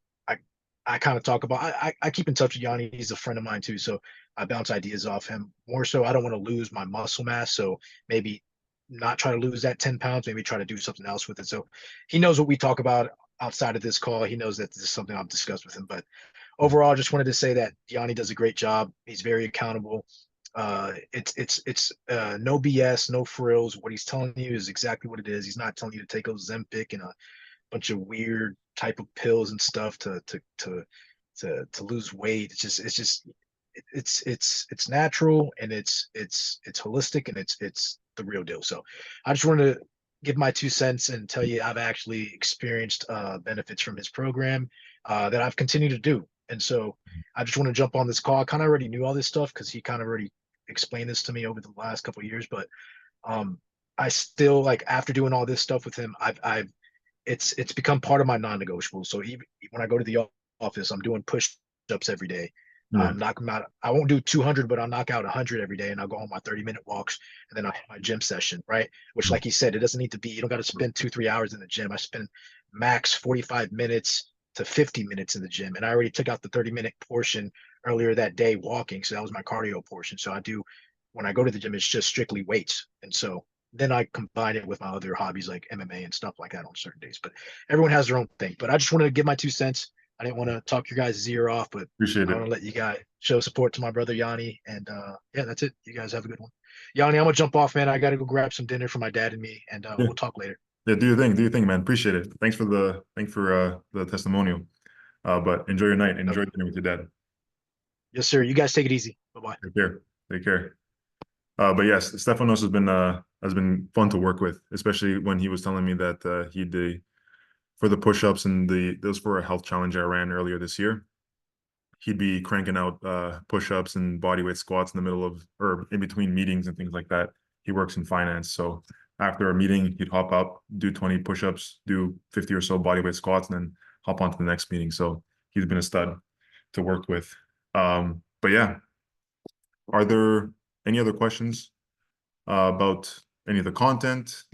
I kind of talk about I keep in touch with Yanni. He's a friend of mine too. So I bounce ideas off him. More so I don't want to lose my muscle mass. So maybe not try to lose that 10 pounds, maybe try to do something else with it. So he knows what we talk about outside of this call. He knows that this is something I've discussed with him. But overall, I just wanted to say that Yanni does a great job. He's very accountable. It's no BS, no frills. What he's telling you is exactly what it is. He's not telling you to take Ozempic and a bunch of weird type of pills and stuff to lose weight. It's natural and it's holistic and it's the real deal. So I just wanted to give my 2 cents and tell you I've actually experienced benefits from his program that I've continued to do. And so I just want to jump on this call. I kind of already knew all this stuff because he kind of already explained this to me over the last couple of years, but um I still like after doing all this stuff with him, I've it's become part of my non-negotiable. So even when I go to the office, I'm doing push-ups every day. Yeah. Knock them out. I won't do 200, but I'll knock out 100 every day, and I'll go on my 30-minute walks, and then I have my gym session, right? Which, like you said, it doesn't need to be. You don't got to spend 2-3 hours in the gym. I spend max 45 minutes to 50 minutes in the gym, and I already took out the 30-minute portion earlier that day walking, so that was my cardio portion. So I do when I go to the gym, it's just strictly weights, and so then I combine it with my other hobbies like MMA and stuff like that on certain days. But everyone has their own thing. But I just wanted to give my 2 cents. I didn't want to talk your guys' ear off, but Appreciate I it. want to let you guys show support to my brother Yanni. And yeah, that's it. You guys have a good one. Yanni, I'm gonna jump off, man. I gotta go grab some dinner for my dad and me, and Yeah. we'll talk later. Yeah, do your thing, man. Appreciate it. Thanks for the testimonial. But enjoy your night. Yep. Enjoy dinner with your dad. Yes, sir. You guys take it easy. Bye bye. Take care. Take care. But yes, Stefanos has been fun to work with, especially when he was telling me that he did for the push-ups and those for a health challenge I ran earlier this year. He'd be cranking out push-ups and bodyweight squats in the middle of or in between meetings and things like that. He works in finance, so after a meeting, he'd hop up, do 20 push-ups, do 50 or so bodyweight squats, and then hop on to the next meeting. So he's been a stud to work with. But yeah, are there any other questions about any of the content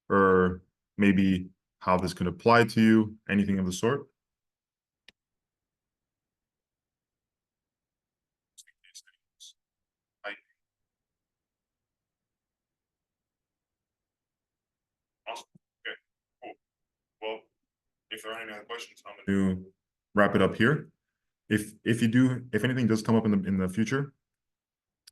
or maybe how this could apply to you, anything of the sort? Awesome. Okay, cool. Well, if there aren't any other questions, I'm going to wrap it up here. If anything does come up in the future,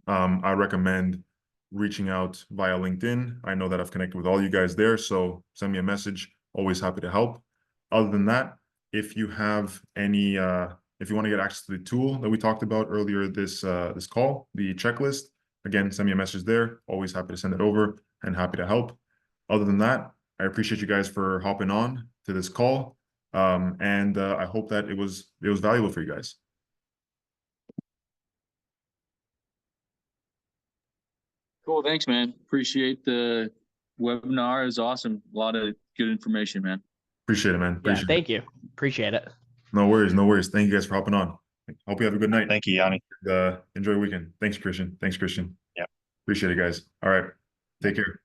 I recommend reaching out via LinkedIn. I know that I've connected with all you guys there, so send me a message. Always happy to help. Other than that, if you have any, if you want to get access to the tool that we talked about earlier this call, the checklist, again, send me a message there. Always happy to send it over and happy to help. Other than that, I appreciate you guys for hopping on to this call, and I hope that it was valuable for you guys. Cool. Thanks, man. Appreciate the webinar. It's awesome. A lot of good information, man. Appreciate it, man. Yeah, Appreciate it. thank you. Appreciate it. No worries, no worries. Thank you guys for hopping on. Hope you have a good night. Thank you, Yanni. Enjoy your weekend. Thanks, Christian. Thanks, Christian. Yeah. Appreciate it, guys. All right. Take care.